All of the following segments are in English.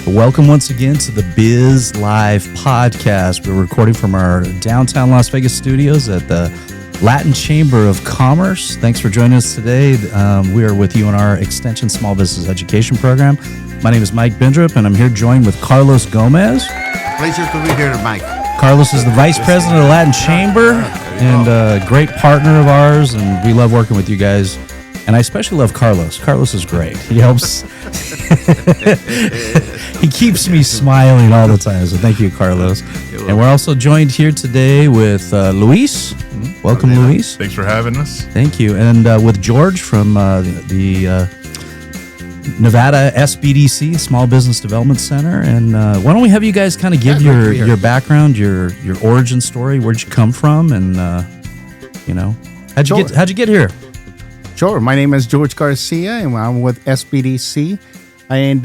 Welcome once again to the BizLife podcast. We're recording from our downtown Las Vegas studios at the Latin Chamber of Commerce. Thanks for joining us today. We are with you on our Extension Small Business Education Program. My name is Mike Bindrup, and I'm here joined with Carlos Gómez. Pleasure to be here, Mike. Carlos is the Vice President of the Latin Chamber and a great partner of ours, and we love working with you guys. And I especially love Carlos. Carlos is great. He helps. He keeps me smiling all the time. So thank you, Carlos. And we're also joined here today with Luis. Welcome, Caldera. Luis. Thanks for having us. Thank you. And with George from the Nevada SBDC, Small Business Development Center. And why don't we have you guys kind of give your background, your origin story, where'd you come from, and how'd you get here? Sure. My name is George García, and I'm with SBDC, and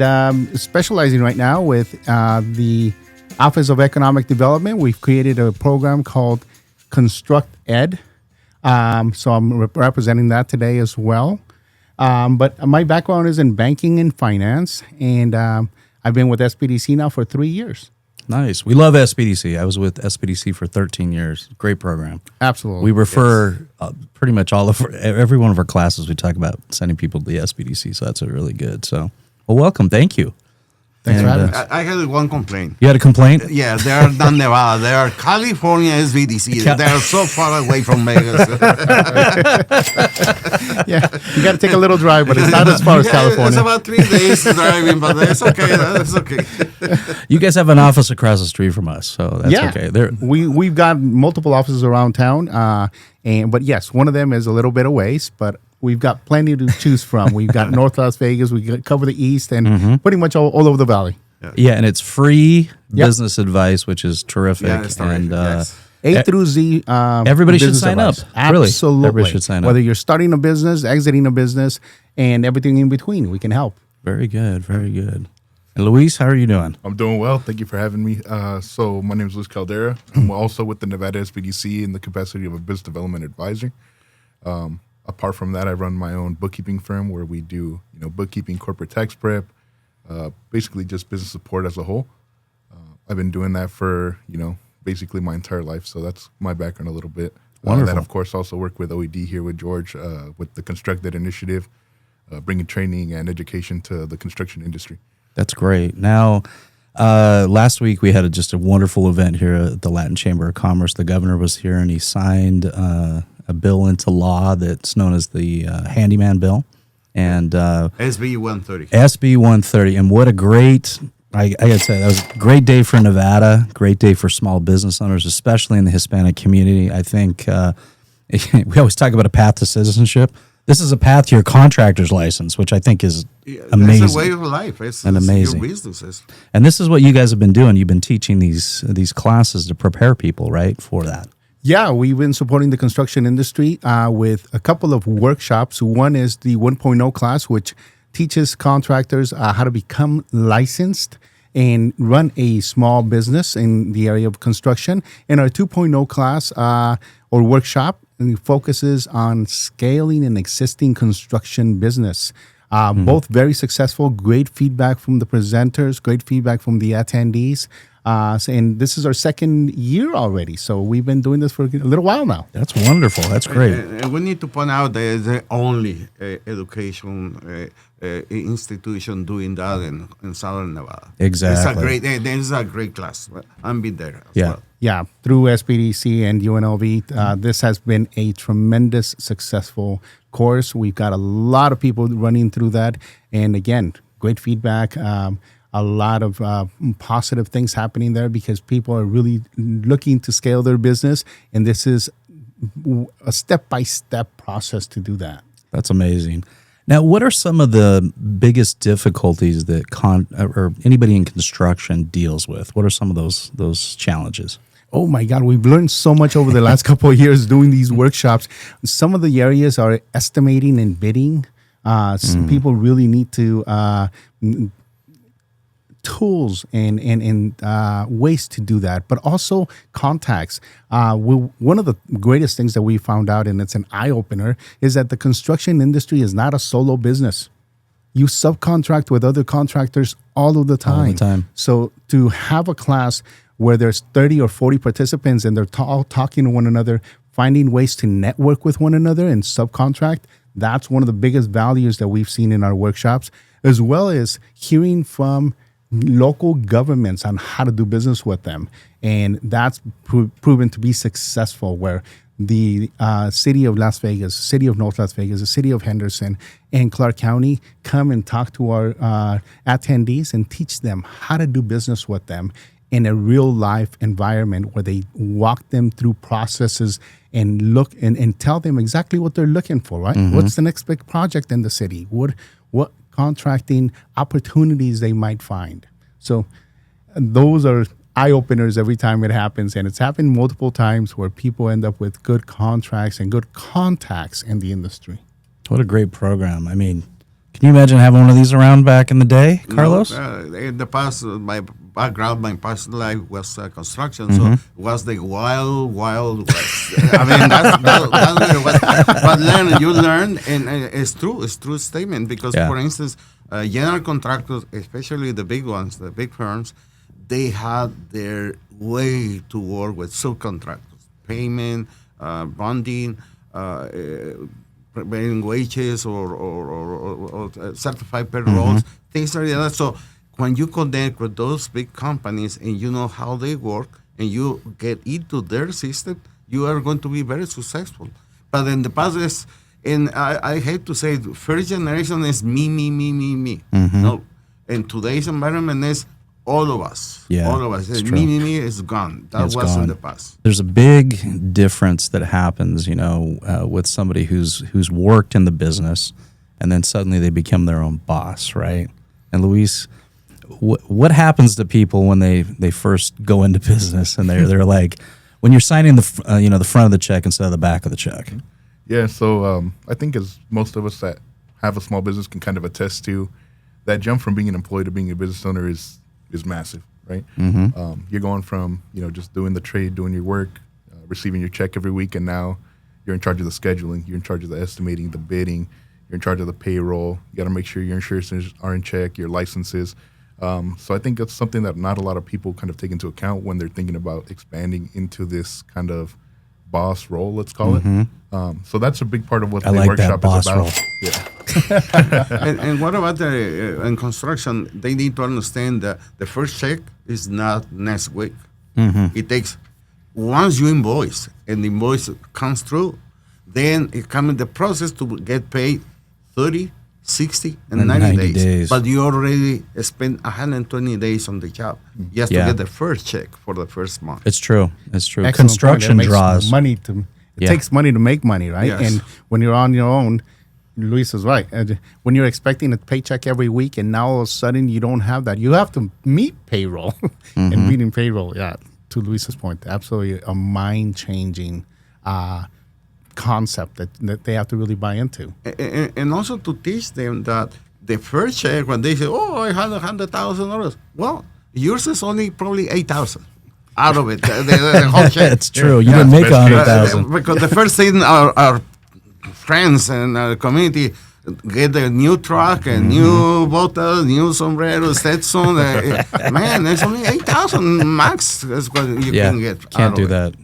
specializing right now with the Office of Economic Development. We've created a program called Constuct Ed, so I'm representing that today as well. But my background is in banking and finance, and I've been with SBDC now for 3 years. Nice. We love SBDC. I was with SBDC for 13 years. Great program. Absolutely. We refer pretty much every one of our classes. We talk about sending people to the SBDC, so that's really good. So, well, welcome. Thank you. Thanks for having I had one complaint. You had a complaint? Yeah, they are not Nevada. They are California SBDC. They are so far away from Vegas. Yeah, you got to take a little drive, but it's not as far as California. It's about 3 days driving, but it's okay. That's okay. You guys have an office across the street from us, so that's okay. We've got multiple offices around town, but yes, one of them is a little bit away, but we've got plenty to choose from. We've got North Las Vegas, we cover the East, and pretty much all over the valley. Yeah, and it's free business advice, which is terrific. Yeah, that's and yes. A through Z. Everybody should sign up. Absolutely. Really, everybody should sign up. Whether you're starting a business, exiting a business, and everything in between, we can help. Very good, very good. And Luis, how are you doing? I'm doing well. Thank you for having me. So my name is Luis Caldera. I'm also with the Nevada SBDC in the capacity of a business development advisor. Apart from that, I run my own bookkeeping firm where we do, bookkeeping, corporate tax prep, basically just business support as a whole. I've been doing that for, basically my entire life. So that's my background a little bit. Wonderful. Then, of course, also work with OED here with George with the Constuct Ed initiative, bringing training and education to the construction industry. That's great. Now, last week we had just a wonderful event here at the Latin Chamber of Commerce. The governor was here and he signed a bill into law that's known as the Handyman Bill. And SB 130. SB 130. And what a great, I got to say, that was a great day for Nevada, great day for small business owners, especially in the Hispanic community. I think we always talk about a path to citizenship. This is a path to your contractor's license, which I think is amazing. It's a way of life. It's amazing. Your businesses. And this is what you guys have been doing. You've been teaching these classes to prepare people, right, for that. Yeah, we've been supporting the construction industry with a couple of workshops. One is the 1.0 class, which teaches contractors how to become licensed and run a small business in the area of construction. And our 2.0 class or workshop focuses on scaling an existing construction business. Both very successful, great feedback from the presenters, great feedback from the attendees. And this is our second year already. So we've been doing this for a little while now. That's wonderful. That's great. And we need to point out that it's the only education institution doing that in Southern Nevada. Exactly. This is a great class. I've been there as well. Yeah, through SBDC and UNLV, this has been a tremendous successful course. We've got a lot of people running through that. And again, great feedback. A lot of positive things happening there because people are really looking to scale their business. And this is a step-by-step process to do that. That's amazing. Now, what are some of the biggest difficulties that or anybody in construction deals with? What are some of those challenges? Oh my God, we've learned so much over the last couple of years doing these workshops. Some of the areas are estimating and bidding. Some people really need to tools and ways to do that, but also contacts. One of the greatest things that we found out, and it's an eye opener, is that the construction industry is not a solo business. You subcontract with other contractors all of the time. All the time. So to have a class where there's 30 or 40 participants and they're all talking to one another, finding ways to network with one another and subcontract, that's one of the biggest values that we've seen in our workshops, as well as hearing from local governments on how to do business with them. And that's proven to be successful, where the city of Las Vegas, city of North Las Vegas, the city of Henderson, and Clark County come and talk to our attendees and teach them how to do business with them in a real life environment, where they walk them through processes and look and tell them exactly what they're looking for, right? What's the next big project in the city? What contracting opportunities they might find. So those are eye-openers every time it happens, and it's happened multiple times where people end up with good contracts and good contacts in the industry. What a great program. I mean, can you imagine having one of these around back in the day, Carlos? In the past, my background, my past life was construction, so it was the wild west. I mean, that's what it was. But you learn, and it's true statement, because, for instance, general contractors, especially the big ones, the big firms, they had their way to work with subcontractors, payment, bonding, paying wages or certified payrolls, things like that. So when you connect with those big companies and you know how they work and you get into their system, you are going to be very successful. But in the past, and I hate to say it, first generation is me. No, in today's environment is all of us. Yeah, all of us. it's Me is gone. That was in the past. There's a big difference that happens, with somebody who's worked in the business, and then suddenly they become their own boss, right? And Luis, what happens to people when they first go into business and they're like, when you're signing the front of the check instead of the back of the check? Yeah, so I think as most of us that have a small business can kind of attest to, that jump from being an employee to being a business owner is massive, right? You're going from just doing the trade, doing your work, receiving your check every week, and now you're in charge of the scheduling, you're in charge of the estimating, the bidding, you're in charge of the payroll. You got to make sure your insurances are in check, your licenses. So I think that's something that not a lot of people kind of take into account when they're thinking about expanding into this kind of boss role, let's call it. So that's a big part of what the workshop is about. Role. Yeah. and what about in construction? They need to understand that the first check is not next week. It takes, once you invoice and the invoice comes through, then it comes in the process to get paid 30, 60, and 90 days. But you already spent 120 days on the job just to get the first check for the first month. It's true. Excellent Construction point. It draws money to. It takes money to make money, right? Yes. And when you're on your own, Luis is right. When you're expecting a paycheck every week, and now all of a sudden you don't have that, you have to meet payroll. And meeting payroll, to Luis's point, absolutely a mind-changing concept that they have to really buy into. And also to teach them that the first check, when they say, I had $100,000, well, yours is only probably 8,000 out of it, the whole check. It's true. You didn't make 100,000. Because the first thing our friends and our community get a new truck, a new botas, new sombrero, Stetson. Man, it's only 8,000 max. That's what you can get. Can't do that.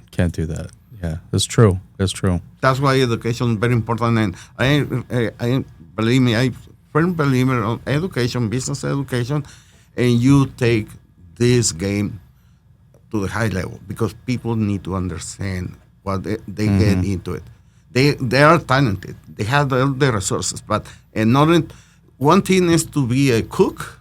Yeah, it's true. That's why education is very important. And I believe me, I firm believer on education, business education, and you take this game to the high level, because people need to understand what they get into it. They are talented. They have the resources. But one thing is to be a cook.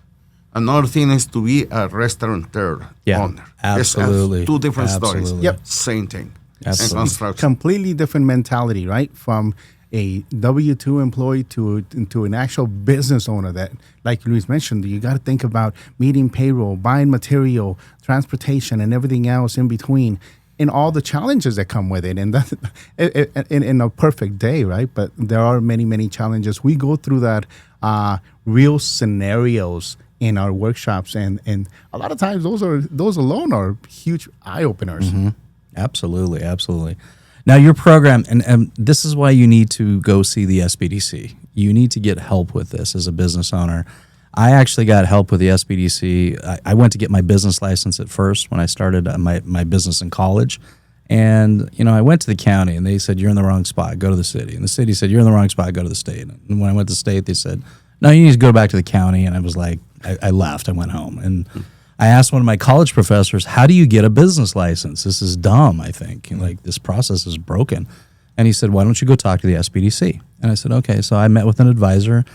Another thing is to be a restaurateur owner. Absolutely. It's two different stories. Yep. Same thing. Absolutely. And construction. Completely different mentality, right? From a W-2 employee to an actual business owner that, like Luis mentioned, you got to think about meeting payroll, buying material, transportation, and everything else in between, and all the challenges that come with it. And that, in a perfect day, right? But there are many, many challenges. We go through that real scenarios in our workshops, and a lot of times those alone are huge eye openers. Absolutely. Now your program, and this is why you need to go see the SBDC. You need to get help with this as a business owner. I actually got help with the SBDC. I went to get my business license at first when I started my business in college. And, I went to the county and they said, you're in the wrong spot, go to the city. And the city said, you're in the wrong spot, go to the state. And when I went to the state, they said, no, you need to go back to the county. And I was like, I left, I went home. And I asked one of my college professors, how do you get a business license? This is dumb, I think. Like, this process is broken. And he said, why don't you go talk to the SBDC? And I said, okay. So I met with an advisor.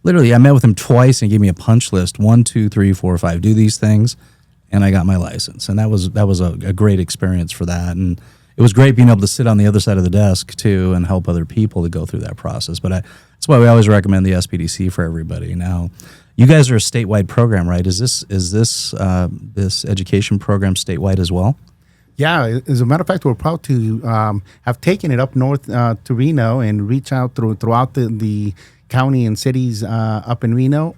Literally, I met with him twice and he gave me a punch list, 1, 2, 3, 4, 5, do these things. And I got my license. And that was a great experience for that. And it was great being able to sit on the other side of the desk, too, and help other people to go through that process. But that's why we always recommend the SBDC for everybody. Now, you guys are a statewide program, right? Is this education program statewide as well? Yeah, as a matter of fact, we're proud to have taken it up north to Reno and reach out throughout the county and cities up in Reno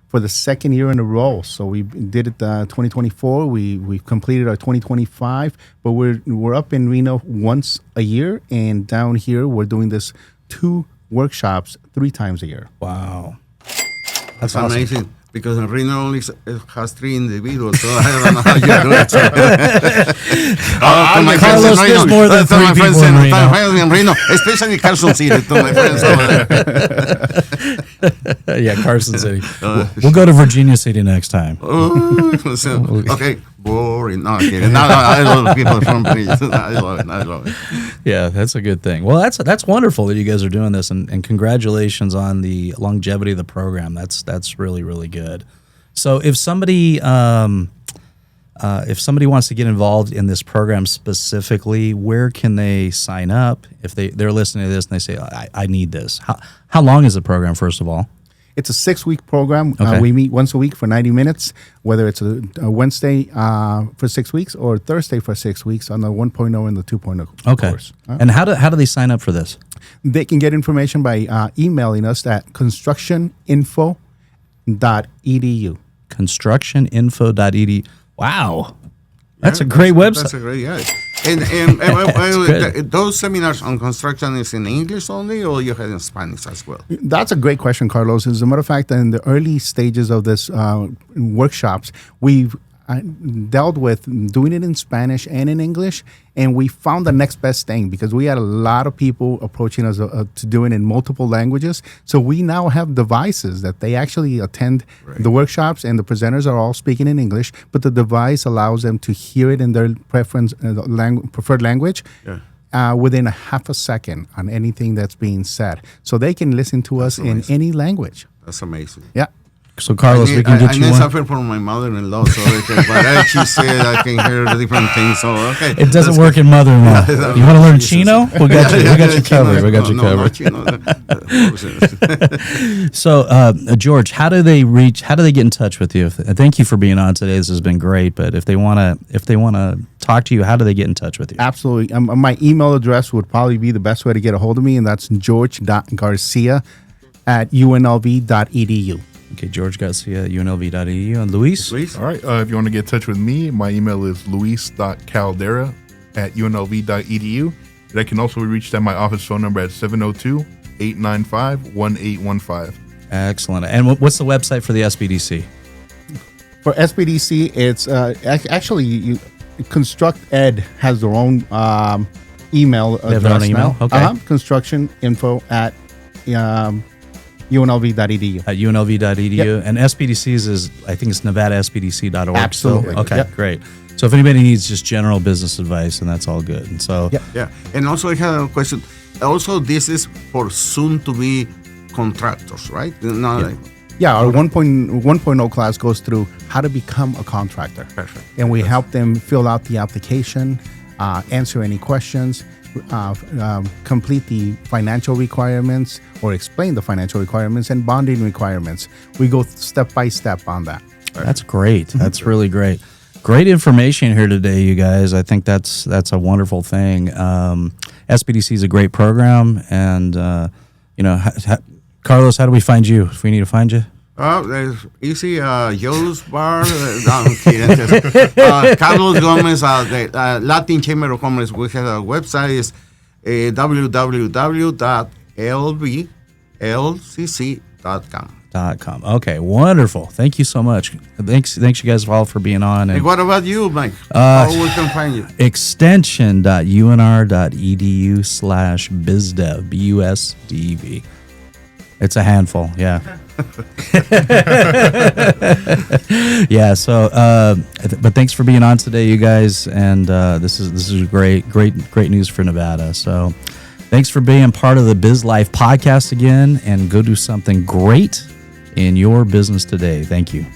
for the second year in a row. So we did it 2024. We've completed our 2025, but we're up in Reno once a year, and down here we're doing this 2 workshops 3 times a year. Wow. That's awesome. Amazing. Because in Reno only has 3 individuals, so I don't know how you do it. Carlos, there's more than 3 people in Reno, especially Carson City. To my friends over there. Yeah, Carson City. We'll go to Virginia City next time. Okay, boring. No, I'm kidding. No, I love people from Virginia. I love it. Yeah, that's a good thing. Well, that's wonderful that you guys are doing this, and congratulations on the longevity of the program. That's really, really good. So if somebody wants to get involved in this program specifically, where can they sign up? If they're listening to this and they say, I need this. How long is the program, first of all? It's a 6-week program. Okay. We meet once a week for 90 minutes, whether it's a Wednesday for 6 weeks or Thursday for 6 weeks on the 1.0 and the 2.0 course. And how do they sign up for this? They can get information by emailing us at constructioninfo.edu. Constructioninfo.edu. Wow. That's a great website. That's a great, yeah. And those seminars on construction is in English only, or you have in Spanish as well? That's a great question, Carlos. As a matter of fact, in the early stages of this workshops, we've dealt with doing it in Spanish and in English, and we found the next best thing because we had a lot of people approaching us to do it in multiple languages. So we now have devices that they actually attend the workshops, and the presenters are all speaking in English, but the device allows them to hear it in their preferred language. Yeah. Within a half a second on anything that's being said. So they can listen to us in any language. That's amazing. Yeah. So, Carlos, we can get you one. I suffer from my mother-in-law, so but she said I can hear different things. So okay, it doesn't work in mother-in-law. You want to learn Chino? We got you covered. We got you covered. So, George, how do they get in touch with you? Thank you for being on today. This has been great. But if they want to talk to you, how do they get in touch with you? Absolutely. My email address would probably be the best way to get a hold of me, and that's george.garcia@unlv.edu. Okay, George Garcia, UNLV.edu. And Luis? All right. If you want to get in touch with me, my email is luis.caldera@unlv.edu. And I can also be reached at my office phone number at 702-895-1815. Excellent. And what's the website for the SBDC? For SBDC, it's actually Constuct Ed has their own email address. They have their own email? Now. Okay. Constructioninfo UNLV.edu. At UNLV.edu. Yep. And SBDC's is, I think it's NevadaSBDC.org. Absolutely. So, okay, Yep. great. So if anybody needs just general business advice, and that's all good. And so, yeah. And also I have a question. Also, this is for soon-to-be contractors, right? Our 1.0 class goes through how to become a contractor. Perfect. And we help them fill out the application, answer any questions, complete the financial requirements or explain the financial requirements and bonding requirements. We go step by step on that. That's great. That's really great. Great information here today, you guys. I think that's a wonderful thing. SBDC is a great program, and Carlos, how do we find you if we need to find you? There's easy. Joe's Bar. Carlos Gómez, the Latin Chamber of Commerce. We have a website is www.lblcc.com. .com. Okay, wonderful. Thank you so much. Thanks you guys all for being on. And what about you, Mike? How we can find you? Extension.unr.edu/bizdev, BUSDEV. It's a handful, yeah. Yeah, so but thanks for being on today, you guys, and this is great news for Nevada. So thanks for being part of the BizLife podcast again, and go do something great in your business today. Thank you.